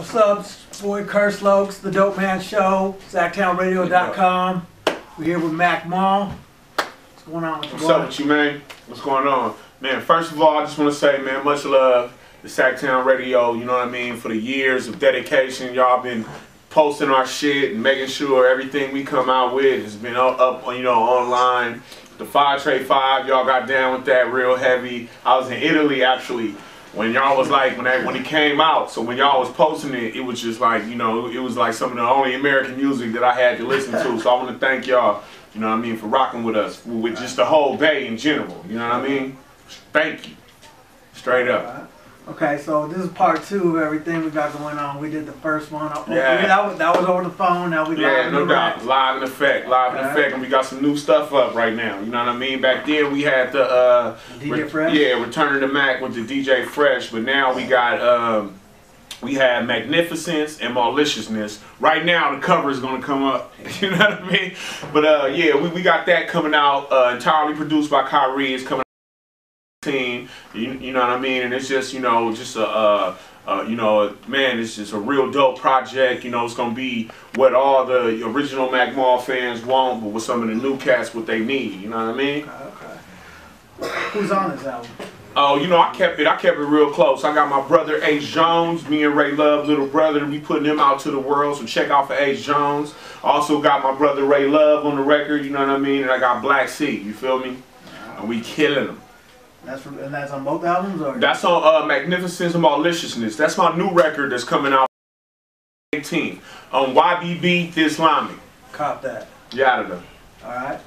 What's up? It's boy Curse Lokes, the Dope Man Show, SacktownRadio.com. We're here with Mac Mall. What's going on with you? What's up with you, man? What's going on? Man, first of all, I just want to say, man, much love to Sacktown Radio, you know what I mean, for the years of dedication. Y'all been posting our shit and making sure everything we come out with has been up, you know, online. The 5 Trey 5, y'all got down with that real heavy. I was in Italy, actually, when y'all was like, when it came out. So when y'all was posting it, it was just like, you know, it was like some of the only American music that I had to listen to. So I want to thank y'all, you know what I mean, for rocking with us, with just the whole Bay in general. You know what I mean? Thank you. Straight up. Okay, so this is part 2 of everything we got going on. We did the first one. Yeah. That was over the phone. Now we live no doubt. Live in effect. Live in effect. And we got some new stuff up right now. You know what I mean? Back then we had the DJ Fresh? Yeah, Returning to Mac with the DJ Fresh. But now we got we have Magnificence and Maliciousness. Right now the cover is gonna come up. You know what I mean? But yeah, we got that coming out, entirely produced by Kyrie. It's coming team, you know what I mean, and it's just, you know, just you know, man, it's just a real dope project. You know, it's gonna be what all the original Mac Mall fans want, but with some of the new cats what they need. You know what I mean? Okay. Who's on this album? Oh, you know, I kept it real close. I got my brother H Jones, me and Ray Love, little brother. We putting him out to the world, so check out for H Jones. I also got my brother Ray Love on the record. You know what I mean? And I got Black Sea. You feel me? And we killing them. That's on both albums, or? That's on Magnificence and Maliciousness. That's my new record that's coming out 18 on YBB The Islamic. Cop that. Yada. Alright.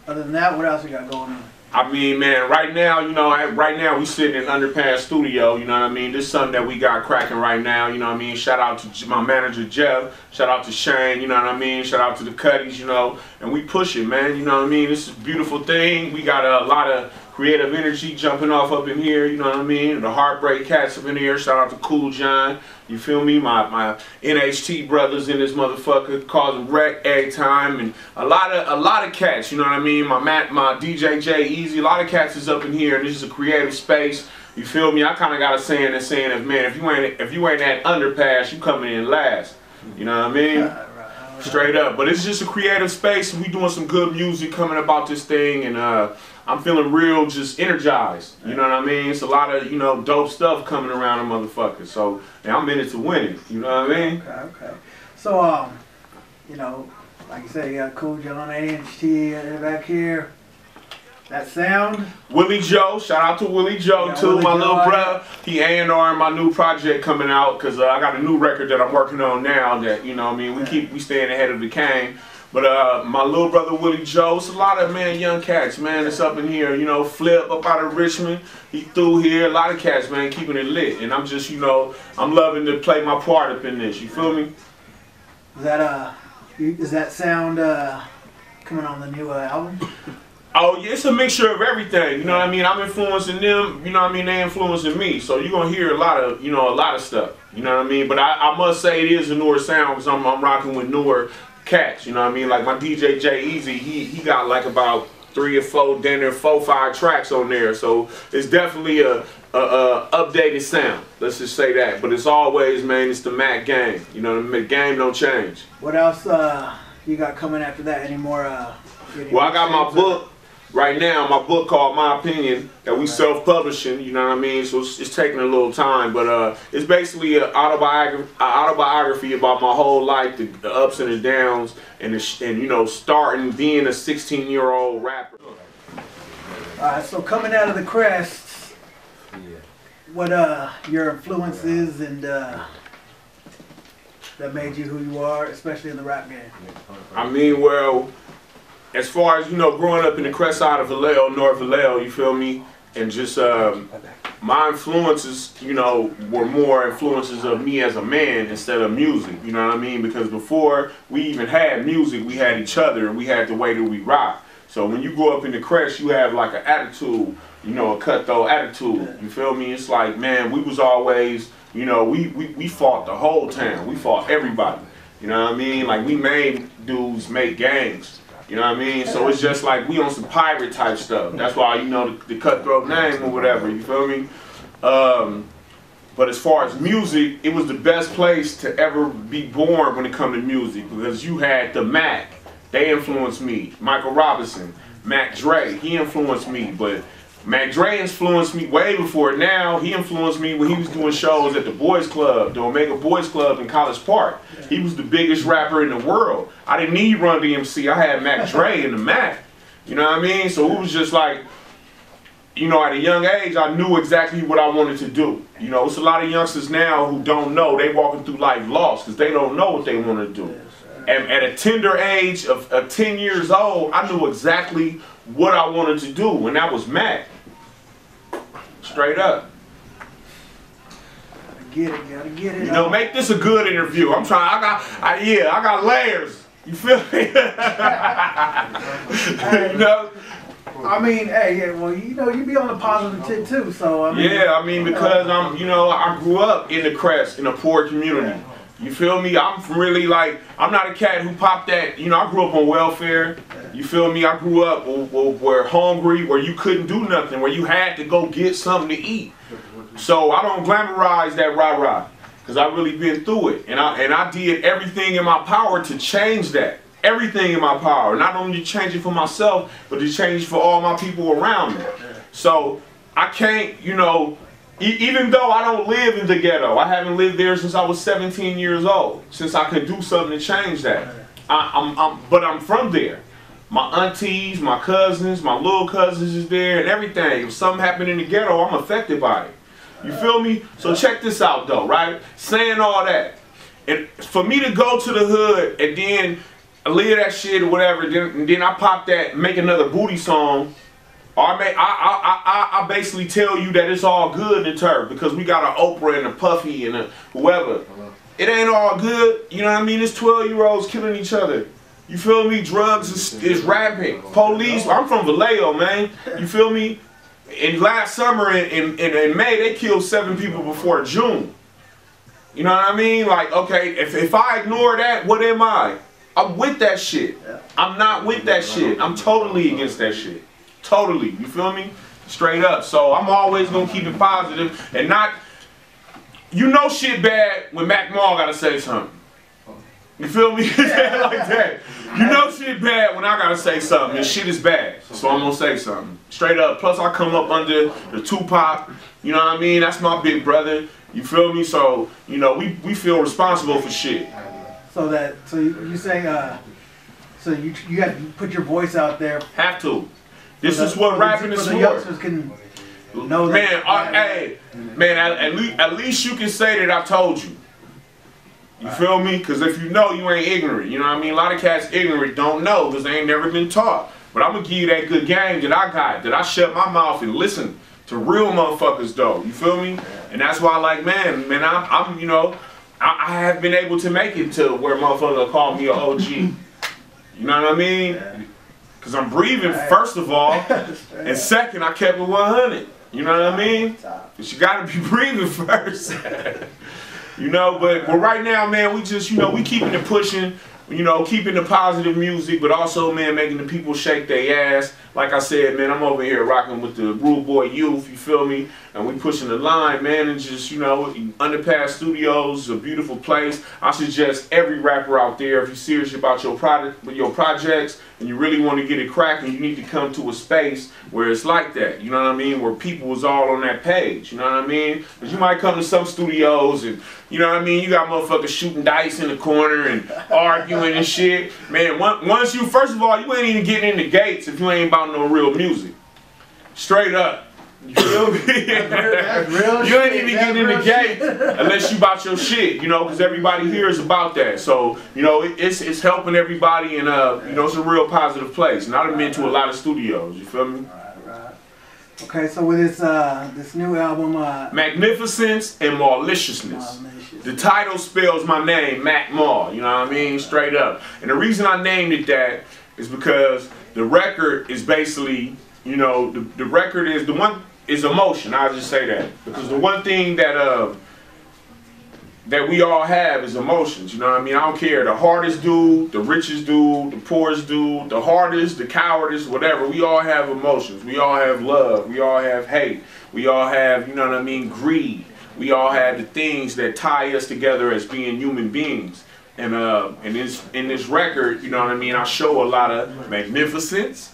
Other than that, what else you got going on? I mean, man, right now, you know, we sitting in Underpass Studio, you know what I mean? This is something that we got cracking right now, you know what I mean? Shout out to my manager, Jeff. Shout out to Shane, you know what I mean? Shout out to the Cuddies, you know, and we push it, man, you know what I mean? This is a beautiful thing. We got a lot of creative energy jumping off up in here, you know what I mean? The Heartbreak Cats up in here. Shout out to Cool John. You feel me? My NHT brothers in this motherfucker causing wreck every time, and a lot of cats, you know what I mean? My DJ J Easy, a lot of cats is up in here, and this is a creative space. You feel me? I kind of got a saying that man, if you ain't at Underpass, you coming in last. You know what I mean? Right. Straight up. But it's just a creative space, and we doing some good music coming about this thing, and I'm feeling real just energized. You know what I mean? It's a lot of, you know, dope stuff coming around the motherfucker. So now I'm in it to win it. You know what I mean? Okay. So you know, like you said, you got Cool John, NHT back here. That sound. Willie Joe, shout out to Willie Joe too, my little brother. He A&R in my new project coming out, because I got a new record that I'm working on now that, you know what I mean, we staying ahead of the game. But my little brother Willie Joe, it's a lot of, man, young cats, man, that's up in here. You know, Flip up out of Richmond, he through here. A lot of cats, man, keeping it lit. And I'm just, you know, I'm loving to play my part up in this. You feel me? Is that sound coming on the new album? Oh, yeah, it's a mixture of everything. You know what I mean? I'm influencing them. You know what I mean? They influencing me. So you're gonna hear a lot of stuff. You know what I mean? But I must say it is a newer sound, because I'm rocking with newer cats, you know what I mean? Like my DJ J Easy, he got like about 3 or 4, then there 4 or 5 tracks on there. So it's definitely a updated sound. Let's just say that. But it's always, man, it's the Mac game. You know, the game don't change. What else you got coming after that? Any more? Well, I got my book right now, my book called My Opinion, that we self-publishing, you know what I mean? So it's taking a little time, but it's basically an autobiography about my whole life, the ups and the downs, and you know, starting being a 16-year-old rapper. Alright, so coming out of the Crests, what your influences and that made you who you are, especially in the rap game? I mean, well, as far as, you know, growing up in the Crest side of Vallejo, North Vallejo, you feel me? And just my influences, you know, were more influences of me as a man instead of music, you know what I mean? Because before we even had music, we had each other, and we had the way that we rock. So when you go up in the Crest, you have like an attitude, you know, a cutthroat attitude, you feel me? It's like, man, we was always, you know, we fought the whole town. We fought everybody, you know what I mean? Like, we made dudes make gangs. You know what I mean? So it's just like we on some pirate type stuff. That's why, you know, the cutthroat name or whatever, you feel me? But as far as music, it was the best place to ever be born when it come to music, because you had the Mac, they influenced me. Michael Robinson, Mac Dre, he influenced me. But Mac Dre influenced me way before now. He influenced me when he was doing shows at the Boys Club, the Omega Boys Club in College Park. He was the biggest rapper in the world. I didn't need Run DMC, I had Mac Dre in the Mac. You know what I mean? So it was just like, you know, at a young age, I knew exactly what I wanted to do. You know, it's a lot of youngsters now who don't know. They walking through life lost because they don't know what they want to do. And at a tender age of 10 years old, I knew exactly what I wanted to do, and that was Mac. Straight up. Gotta get it. You know, make this a good interview. I'm trying. I got layers. You feel me? You know. I mean, hey, yeah, well, you know, you be on the positive tip too, so I mean. Yeah, I mean, because I grew up in the Crest, in a poor community. You feel me? I'm really like, I'm not a cat who popped that, you know, I grew up on welfare. You feel me? I grew up where hungry, where you couldn't do nothing, where you had to go get something to eat. So I don't glamorize that rah-rah, because I really been through it. And I did everything in my power to change that. Everything in my power. Not only to change it for myself, but to change for all my people around me. So I can't, you know, even though I don't live in the ghetto, I haven't lived there since I was 17 years old, since I could do something to change that. But I'm from there. My aunties, my cousins, my little cousins is there and everything. If something happened in the ghetto, I'm affected by it. You feel me? So check this out though, right? Saying all that, and for me to go to the hood and then live that shit or whatever, then I pop that, make another booty song, or I basically tell you that it's all good in turf because we got an Oprah and a Puffy and a whoever. It ain't all good, you know what I mean? It's 12-year-olds killing each other. You feel me? Drugs is rampant. Police, I'm from Vallejo, man. You feel me? In last summer in May, they killed 7 people before June. You know what I mean? Like, okay, if I ignore that, what am I? I'm with that shit. I'm not with that shit. I'm totally against that shit. Totally. You feel me? Straight up. So I'm always gonna keep it positive and not, you know, shit bad when Mac Mall gotta say something. You feel me? Like that. You know shit bad when I gotta say something and shit is bad. So I'm gonna say something. Straight up. Plus I come up under the Tupac. You know what I mean? That's my big brother. You feel me? So, you know, we feel responsible for shit. So you say, so you have to put your voice out there. Have to. This is what rapping is for. The youngsters can know that. Man, hey, man, at least you can say that I told you. You feel me? Because if you know, you ain't ignorant. You know what I mean? A lot of cats ignorant don't know because they ain't never been taught. But I'm going to give you that good game that I got, that I shut my mouth and listen to real motherfuckers though. You feel me? And that's why, like, man, I'm you know, I have been able to make it to where motherfuckers call me an OG. You know what I mean? Because I'm breathing, first of all, and second, I kept it 100. You know what I mean? But you got to be breathing first. You know, but right now, man, we just, you know, we keeping it pushing, you know, keeping the positive music, but also, man, making the people shake their ass. Like I said, man, I'm over here rocking with the Rude Boy Youth, you feel me? And we pushing the line, man, and just, you know, Underpass Studios is a beautiful place. I suggest every rapper out there, if you're serious about your product, with your projects, and you really want to get it cracking, you need to come to a space where it's like that, you know what I mean? Where people is all on that page, you know what I mean? Because you might come to some studios and, you know what I mean, you got motherfuckers shooting dice in the corner and arguing and shit. Man, once you, first of all, you ain't even getting in the gates if you ain't about no real music. Straight up. You feel me? That's real you ain't even getting in the gate unless you about your shit, you know, because everybody here is about that. So, you know, it's helping everybody, and you know, it's a real positive place. And I've been to a lot of studios, you feel me? Right. Okay, so with this new album, Magnificence and Maliciousness. The title spells my name, Mac Mall, you know what I mean? Straight up. And the reason I named it that is because the record is basically, you know, the record is the one is emotion. I'll just say that, because the one thing that that we all have is emotions. You know what I mean? I don't care the hardest dude, the richest dude, the poorest dude, the hardest, the cowardice, whatever. We all have emotions. We all have love. We all have hate. We all have, you know what I mean, greed. we all have the things that tie us together as being human beings. And in this record, you know what I mean, I show a lot of magnificence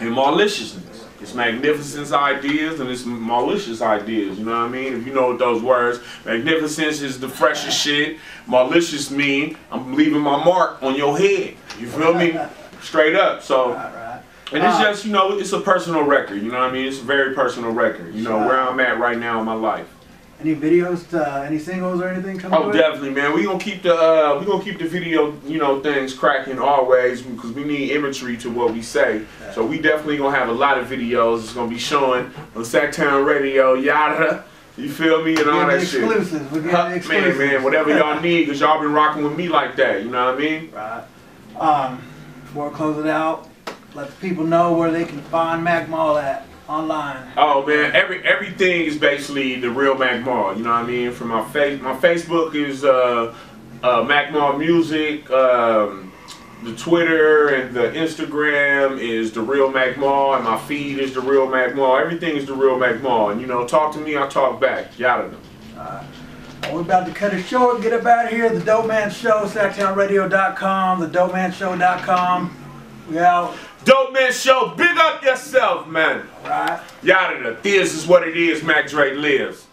and maliciousness. It's magnificence ideas and it's malicious ideas, you know what I mean? If you know those words, magnificence is the freshest shit. Malicious mean I'm leaving my mark on your head. You feel me? Straight up. So, and it's just, you know, it's a personal record, you know what I mean? It's a very personal record, you know, where I'm at right now in my life. Any videos, any singles or anything coming? Oh, definitely, man. We gonna keep the video, you know, things cracking always because we need imagery to what we say. So we definitely gonna have a lot of videos. It's gonna be showing on Sacktown Radio, yada. You feel me and all that shit. Exclusives. We're getting exclusives. Man, whatever y'all need, cause y'all been rocking with me like that. You know what I mean? Right. Before I close it out, let the people know where they can find Mac Mall at. Online. Oh man, everything is basically the real Mac Mall. You know what I mean? From my Facebook is Mac Mall Music. The Twitter and the Instagram is the real Mac Mall, and my feed is the real Mac Mall. Everything is the real Mac Mall. And you know, talk to me, I talk back. Yada them. We're about to cut it short. Get up out of here. The Dope Man Show, SacktownRadio.com, TheDopeManShow.com. We out. Dope Man Show, big up yourself, man. Right. Yada. This is what it is, Mac Dre lives.